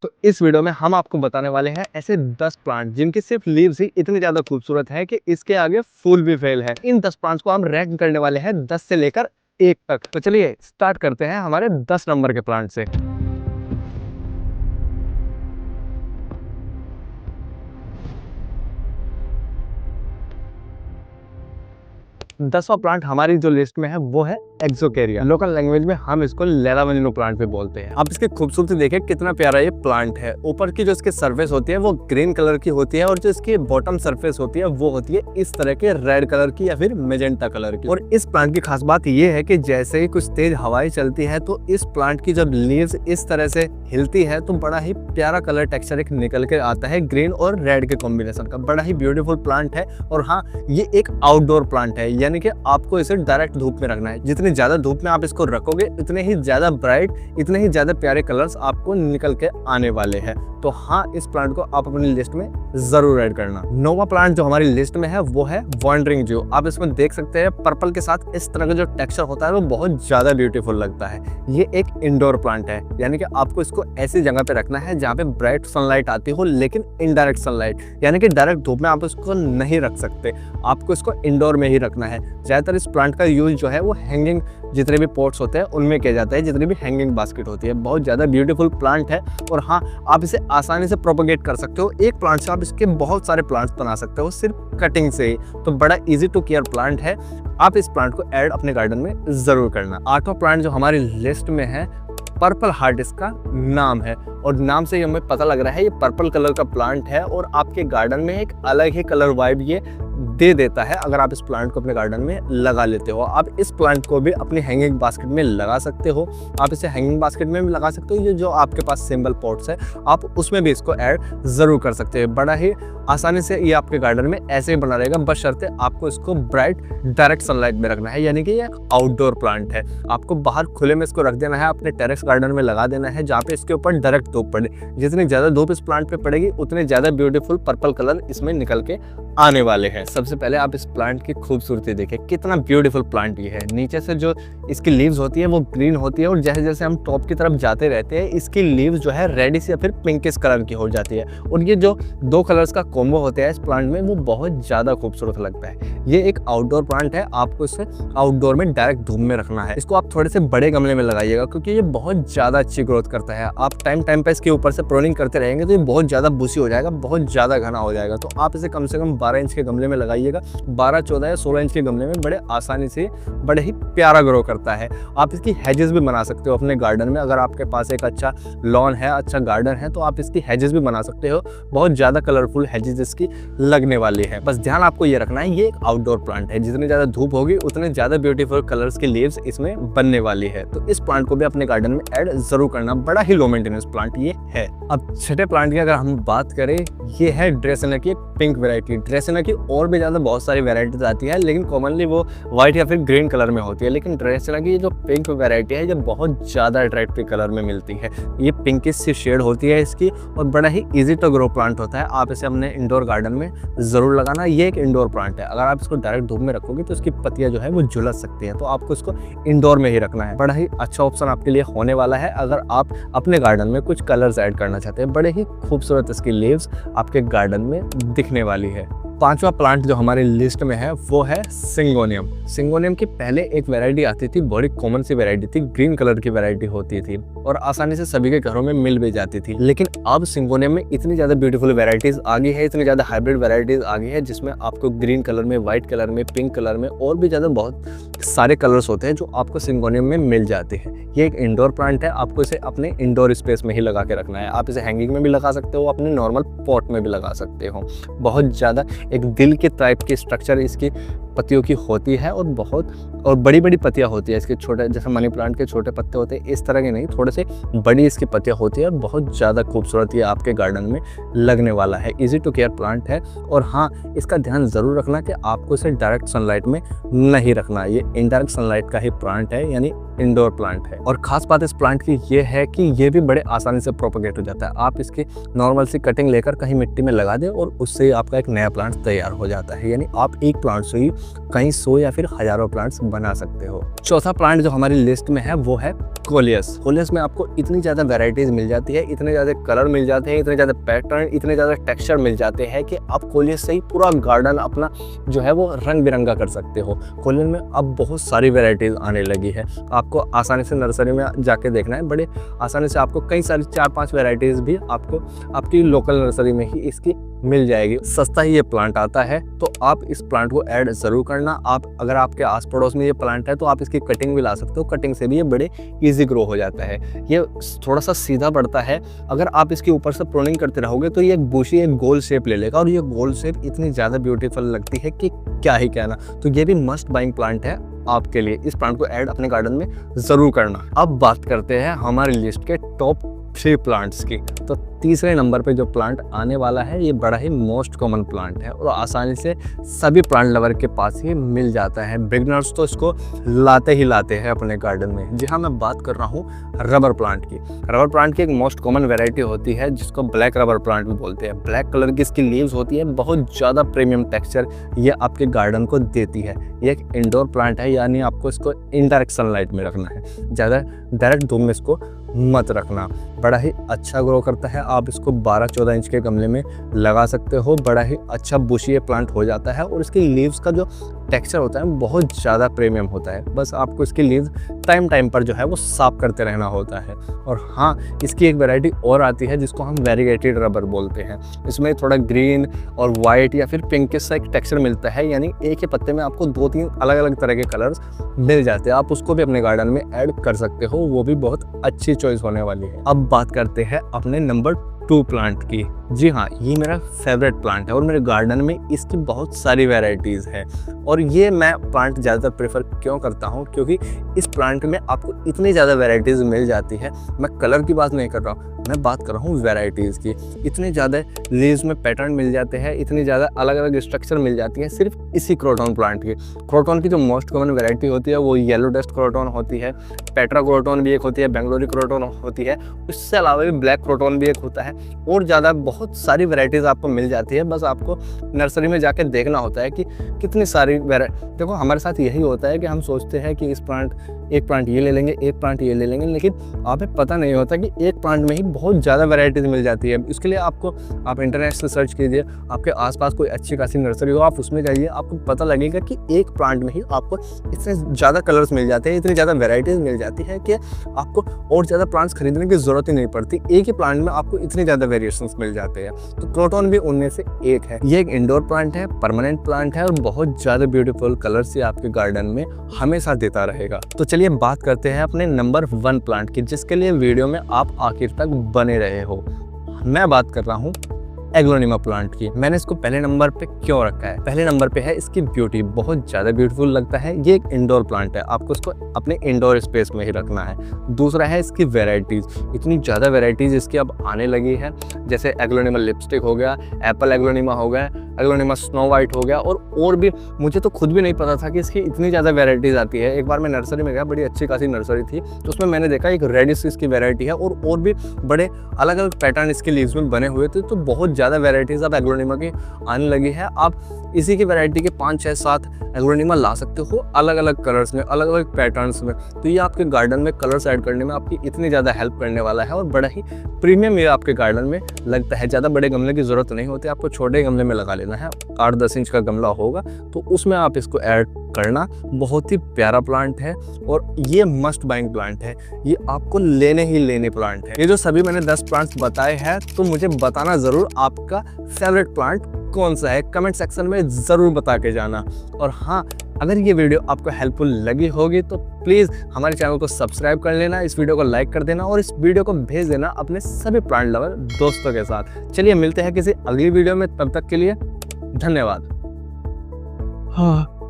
तो इस वीडियो में हम आपको बताने वाले हैं ऐसे 10 प्लांट जिनकी सिर्फ लीव्स ही इतनी ज्यादा खूबसूरत है कि इसके आगे फूल भी फेल है। इन 10 प्लांट्स को हम रैंक करने वाले हैं 10 से लेकर 1 तक। तो चलिए स्टार्ट करते हैं हमारे 10 नंबर के प्लांट से। 10वां प्लांट हमारी जो लिस्ट में है वो है एक्सोकेरिया। लोकल लैंग्वेज में हम इसको लैला मजनू प्लांट भी बोलते हैं। आप इसकी खूबसूरती देखिए, कितना प्यारा ये प्लांट है। ऊपर की जो इसकी सरफेस होती है वो ग्रीन कलर की होती है और जो इसकी बॉटम सरफेस होती है वो होती है इस तरह के रेड कलर की या फिर मेजेंटा कलर की। और इस प्लांट की खास बात ये है कि जैसे ही कुछ तेज हवाएं चलती है तो इस प्लांट की जब लीव्स इस तरह से हिलती है तो बड़ा ही प्यारा कलर टेक्सचर एक निकल के आता है, ग्रीन और रेड के कॉम्बिनेशन का। बड़ा ही ब्यूटीफुल प्लांट है। और हाँ, ये एक आउटडोर प्लांट है, यानी कि आपको इसे डायरेक्ट धूप में रखना है। जितनी ज्यादा धूप में आप इसको रखोगे उतने ही ज्यादा ब्राइट, इतने ही ज्यादा प्यारे कलर्स आपको निकल के आने वाले हैं। तो हाँ, इस प्लांट को आप अपनी लिस्ट में जरूर ऐड करना। 9वां प्लांट जो हमारी लिस्ट में है वो है वॉन्डरिंग जू। आप इसमें देख सकते हैं पर्पल के साथ इस तरह का जो टेक्सचर होता है वो बहुत ज्यादा ब्यूटीफुल लगता है। ये एक इंडोर प्लांट है, यानी कि आपको इसको ऐसी जगह पे रखना है जहाँ पे ब्राइट सनलाइट आती हो, लेकिन इनडायरेक्ट सनलाइट, यानी कि डायरेक्ट धूप में आप इसको नहीं रख सकते। आपको इसको इंडोर में ही रखना है। ज्यादातर इस प्लांट का यूज जो है वो हैंगिंग जितने भी पॉट्स होते हैं उनमें किया जाता है, जितनी भी हैंगिंग बास्केट होती है। बहुत ज़्यादा ब्यूटीफुल प्लांट है। और हाँ, आप इसे आसानी से प्रोपोगेट कर सकते हो। एक प्लांट से आप इसके बहुत सारे प्लांट्स बना सकते हो सिर्फ कटिंग से ही। तो बड़ा इजी टू केयर प्लांट है। आप इस प्लांट को ऐड अपने गार्डन में जरूर करना। 8वां प्लांट जो हमारी लिस्ट में है, पर्पल हार्ट इसका नाम है। और नाम से ही हमें पता लग रहा है ये पर्पल कलर का प्लांट है और आपके गार्डन में एक अलग ही कलर वाइब ये दे देता है अगर आप इस प्लांट को अपने गार्डन में लगा लेते हो। आप इस प्लांट को भी अपनी हैंगिंग बास्केट में लगा सकते हो। आप इसे हैंगिंग बास्केट में भी लगा सकते हो। ये जो आपके पास सिंबल पॉट्स है आप उसमें भी इसको ऐड जरूर कर सकते हो। बड़ा ही आसानी से ये आपके गार्डन में ऐसे ही बना रहेगा, बशर्ते आपको इसको ब्राइट डायरेक्ट सनलाइट में रखना है, यानी कि ये आउटडोर प्लांट है। आपको बाहर खुले में इसको रख देना है, अपने टेरेस गार्डन में लगा देना है जहाँ पे इसके ऊपर डायरेक्ट धूप पड़े। जितनी ज्यादा धूप इस प्लांट पे पड़ेगी उतने ज्यादा ब्यूटीफुल पर्पल कलर इसमें निकल के आने वाले हैं। सबसे पहले आप इस प्लांट की खूबसूरती देखें, कितना ब्यूटीफुल प्लांट ये है। नीचे से जो इसकी लीव्स होती है वो ग्रीन होती है और जैसे जैसे हम टॉप की तरफ जाते रहते हैं इसकी लीव्स जो है रेडिश या फिर पिंकिश कलर की हो जाती है। और ये जो दो कलर्स का कॉम्बो होता है इस प्लांट में वो बहुत ज्यादा खूबसूरत लगता है। ये एक आउटडोर प्लांट है। आपको इसे आउटडोर में डायरेक्ट धूप में रखना है। इसको आप थोड़े से बड़े गमले में लगाइएगा क्योंकि ये बहुत ज्यादा अच्छी ग्रोथ करता है। आप टाइम पे इसके ऊपर से प्रोनिंग करते रहेंगे तो ये बहुत ज्यादा बुशी हो जाएगा, बहुत ज्यादा घना हो जाएगा। तो आप इसे कम से कम 12 इंच के गमले में लगाइएगा। 12, 14 या 16 इंच के गमले में बड़े आसानी से बड़े ही प्यारा ग्रो करता है। आप इसकी हेजेस भी बना सकते हो अपने गार्डन में। अगर आपके पास एक अच्छा लॉन है, अच्छा गार्डन है, तो आप इसकी हेजेस भी बना सकते हो। बहुत ज्यादा कलरफुल हेजेस इसकी लगने वाली है। बस ध्यान आपको ये रखना है ये एक आउटडोर प्लांट है। जितनी ज्यादा धूप होगी उतने ज्यादा ब्यूटीफुल कलर्स की लीव्स इसमें बनने वाली है। तो इस प्लांट को भी अपने गार्डन में ऐड जरूर करना। बड़ा ही लो मेंटेनेंस प्लांट ये है। अब छठे प्लांट की अगर हम बात करें, ये है ड्रेसेना की पिंक वैरायटी। ड्रेसेना की और भी ज्यादा बहुत सारी वैरायटीज आती है, लेकिन कॉमनली वो व्हाइट या फिर ग्रीन कलर में होती है। लेकिन ड्रेसेना की जो पिंक वैरायटी है ये बहुत ज्यादा अट्रैक्टिव कलर में मिलती है। ये पिंकिश सी शेड होती है इसकी और बड़ा ही इजी टू ग्रो प्लांट होता है। आप इसे अपने इंडोर गार्डन में जरूर लगाना। ये एक इंडोर प्लांट है। अगर आप इसको डायरेक्ट धूप में रखोगे तो इसकी पत्तियां जो है वो झुलस सकती हैं, तो आपको इसको इंडोर में ही रखना है। बड़ा ही अच्छा ऑप्शन आपके लिए होने वाला है अगर आप अपने गार्डन में कुछ कलर्स ऐड करना चाहते हैं। बड़े ही खूबसूरत इसकी लीव्स आपके गार्डन में दिखने वाली है। 5वां प्लांट जो हमारी लिस्ट में है वो है सिंगोनियम। सिंगोनियम की पहले एक वैरायटी आती थी, बड़ी कॉमन सी वैरायटी थी, ग्रीन कलर की वैरायटी होती थी और आसानी से सभी के घरों में मिल भी जाती थी। लेकिन अब सिंगोनियम में इतनी ज्यादा ब्यूटीफुल वैरायटीज आ गई है, इतनी ज्यादा हाइब्रिड वैरायटीज आ गई है जिसमें आपको ग्रीन कलर में, व्हाइट कलर में, पिंक कलर में और भी ज्यादा बहुत सारे कलर्स होते हैं जो आपको सिंगोनियम में मिल जाते हैं। ये एक इंडोर प्लांट है। आपको इसे अपने इंडोर स्पेस में ही लगा के रखना है। आप इसे हैंगिंग में भी लगा सकते हो, अपने नॉर्मल पॉट में भी लगा सकते हो। बहुत ज्यादा एक दिल के टाइप की स्ट्रक्चर इसकी पत्तियों की होती है और बड़ी बड़ी पत्तियां होती है इसके। छोटे जैसे मनी प्लांट के छोटे पत्ते होते हैं इस तरह के नहीं, थोड़े से बड़ी इसकी पत्तियां होती है और बहुत ज़्यादा खूबसूरत ये आपके गार्डन में लगने वाला है। इजी टू केयर प्लांट है। और हाँ, इसका ध्यान ज़रूर रखना कि आपको इसे डायरेक्ट सनलाइट में नहीं रखना। ये इनडायरेक्ट सनलाइट का ही प्लांट है, यानी इंडोर प्लांट है। और खास बात इस प्लांट की ये है कि ये भी बड़े आसानी से प्रोपोगेट हो जाता है। आप इसकी नॉर्मल सी कटिंग लेकर कहीं मिट्टी में लगा दें और उससे आपका एक नया प्लांट तैयार हो जाता है। यानी आप एक प्लांट से ही कहीं 100 या फिर हज़ारों प्लांट्स बना सकते हो। चौथा प्लांट जो हमारी लिस्ट में है वो है कोलियस। कोलियस में आपको इतनी ज़्यादा वैरायटीज़ मिल जाती है, इतने ज़्यादा कलर मिल जाते हैं, इतने ज़्यादा पैटर्न, इतने ज़्यादा टेक्सचर मिल जाते हैं कि आप कोलियस से ही पूरा गार्डन अपना जो है वो रंग बिरंगा कर सकते हो। कोलियस में अब बहुत सारी वैरायटीज़ आने लगी है। आपको आसानी से नर्सरी में जाके देखना है, बड़े आसानी से आपको कई सारी 4-5 वैरायटीज़ भी आपको आपकी लोकल नर्सरी में ही इसकी मिल जाएगी। सस्ता ही ये प्लांट आता है, तो आप इस प्लांट को ऐड ज़रूर करना। आप अगर आपके आस पड़ोस में ये प्लांट है तो आप इसकी कटिंग भी ला सकते हो। कटिंग से भी ये बड़े ईजी ग्रो हो जाता है। ये थोड़ा सा सीधा बढ़ता है, अगर आप इसके ऊपर से प्रूनिंग करते रहोगे तो ये एक बुशी एक गोल शेप ले लेगा, और ये गोल शेप इतनी ज़्यादा ब्यूटीफुल लगती है कि क्या ही कहना। तो ये भी मस्ट बाइंग प्लांट है आपके लिए। इस प्लांट को ऐड अपने गार्डन में ज़रूर करना। अब बात करते हैं हमारी लिस्ट के टॉप 3 प्लांट्स की। तो तीसरे नंबर पे जो प्लांट आने वाला है ये बड़ा ही मोस्ट कॉमन प्लांट है और आसानी से सभी प्लांट लवर के पास ही मिल जाता है। बिगनर्स तो इसको लाते ही लाते हैं अपने गार्डन में। जी हाँ, मैं बात कर रहा हूँ रबर प्लांट की। रबर प्लांट की एक मोस्ट कॉमन वैरायटी होती है जिसको ब्लैक रबर प्लांट भी बोलते हैं। ब्लैक कलर की इसकी लीव्स होती है, बहुत ज़्यादा प्रीमियम टेक्सचर ये आपके गार्डन को देती है। ये एक इंडोर प्लांट है, यानी आपको इसको इनडायरेक्ट सनलाइट में रखना है, ज़्यादा डायरेक्ट धूप में इसको मत रखना। बड़ा ही अच्छा ग्रो करता है। आप इसको 12-14 इंच के गमले में लगा सकते हो। बड़ा ही अच्छा बुशी प्लांट हो जाता है और इसकी लीव्स का जो टेक्सचर होता है बहुत ज़्यादा प्रीमियम होता है। बस आपको इसकी लीव्स टाइम टाइम पर जो है वो साफ करते रहना होता है। और हाँ, इसकी एक वैरायटी और आती है जिसको हम वेरीगेटेड रबर बोलते हैं। इसमें थोड़ा ग्रीन और वाइट या फिर पिंकिश सा एक टेक्सचर मिलता है, यानी एक ही पत्ते में आपको 2-3 अलग अलग तरह के कलर्स मिल जाते हैं। आप उसको भी अपने गार्डन में ऐड कर सकते हो, वो भी बहुत अच्छी चॉइस होने वाली है। अब बात करते हैं अपने नंबर 2 प्लांट की। जी हाँ, ये मेरा फेवरेट प्लांट है और मेरे गार्डन में इसकी बहुत सारी वैरायटीज़ है। और ये मैं प्लांट ज़्यादातर प्रेफर क्यों करता हूँ, क्योंकि इस प्लांट में आपको इतनी ज़्यादा वैरायटीज़ मिल जाती है। मैं कलर की बात नहीं कर रहा हूँ, मैं बात कर रहा हूँ वैरायटीज़ की। इतने ज़्यादा लीव्स में पैटर्न मिल जाते हैं, इतनी ज़्यादा अलग अलग स्ट्रक्चर मिल जाती है सिर्फ इसी क्रोटॉन प्लांट की। क्रोटॉन की जो मोस्ट कॉमन वैरायटी होती है वो येलो डस्ट क्रोटॉन होती है, पेट्रा क्रोटॉन भी एक होती है, बेंगलोरी क्रोटॉन होती है, इससे अलावा भी ब्लैक क्रोटॉन भी एक होता है, और ज़्यादा बहुत सारी वैरायटीज़ आपको मिल जाती है। बस आपको नर्सरी में जाकर देखना होता है कि कितनी सारी देखो, हमारे साथ यही होता है कि हम सोचते हैं कि एक प्लांट ये ले लेंगे, एक प्लांट ये ले लेंगे, लेकिन आपको पता नहीं होता कि एक प्लांट में ही बहुत ज़्यादा वैरायटीज़ मिल जाती है। इसके लिए आप इंटरनेट से सर्च कीजिए, आपके आसपास कोई अच्छी खासी नर्सरी हो, आप उसमें जाइए, आपको पता लगेगा कि एक प्लांट में ही आपको इतने ज़्यादा कलर्स मिल जाते हैं, इतनी ज़्यादा वैरायटीज़ मिल जाती है कि आपको और ज़्यादा प्लांट्स खरीदने की ज़रूरत ही नहीं पड़ती। एक ही प्लांट में आपको इतनी ज़्यादा वेरिएशंस मिल जाते हैं। तो क्रोटॉन भी उनमें से एक है। ये एक इंडोर प्लांट है, परमानेंट प्लांट है और बहुत ज़्यादा ब्यूटीफुल कलर्स ये आपके गार्डन में हमेशा देता रहेगा। तो चलिए बात करते हैं अपने नंबर 1 प्लांट की, जिसके लिए वीडियो में आप आखिर तक बने रहे हो। मैं बात कर रहा हूँ एग्लोनिमा प्लांट की। मैंने इसको पहले नंबर पे क्यों रखा है? पहले नंबर पे है इसकी ब्यूटी, बहुत ज़्यादा ब्यूटीफुल लगता है। ये एक इंडोर प्लांट है, आपको इसको अपने इंडोर स्पेस में ही रखना है। दूसरा है इसकी वैरायटीज़, इतनी ज़्यादा वैरायटीज़ इसकी अब आने लगी है, जैसे एग्लोनिमा लिपस्टिक हो गया, एप्पल एग्लोनिमा हो गया, एग्लोनिमा स्नो वाइट हो गया, और भी मुझे तो खुद भी नहीं पता था कि इसकी इतनी ज़्यादा वैरायटीज़ आती है। एक बार मैं नर्सरी में गया, बड़ी अच्छी खासी नर्सरी थी, तो उसमें मैंने देखा एक रेडिश इसकी वैरायटी है और भी बड़े अलग अलग पैटर्न इसके लीव्स में बने हुए थे। तो बहुत ज़्यादा वैरायटीज़ अब एग्लोनिमा की आने लगी है। आप इसी की वैरायटी के 5, 6, 7 एग्लोनिमा ला सकते हो अलग अलग कलर्स में, अलग अलग पैटर्न्स में। तो ये आपके गार्डन में कलर्स ऐड करने में आपकी इतनी ज़्यादा हेल्प करने वाला है और बड़ा ही प्रीमियम ये आपके गार्डन में लगता है। ज़्यादा बड़े गमले की ज़रूरत नहीं होती, आपको छोटे गमले में लगा लेना है। 8-10 इंच का गमला होगा तो उसमें आप इसको ऐड करना। बहुत ही प्यारा प्लांट है और ये मस्ट बाइंग प्लांट है, ये आपको लेने ही लेने प्लांट है। ये जो सभी मैंने 10 प्लांट्स बताए हैं, तो मुझे बताना ज़रूर आपका फेवरेट प्लांट कौन सा है, कमेंट सेक्शन में ज़रूर बता के जाना। और हाँ, अगर ये वीडियो आपको हेल्पफुल लगी होगी तो प्लीज़ हमारे चैनल को सब्सक्राइब कर लेना, इस वीडियो को लाइक कर देना और इस वीडियो को भेज देना अपने सभी प्लांट लवर दोस्तों के साथ। चलिए मिलते हैं किसी अगली वीडियो में, तब तक के लिए धन्यवाद। हाँ।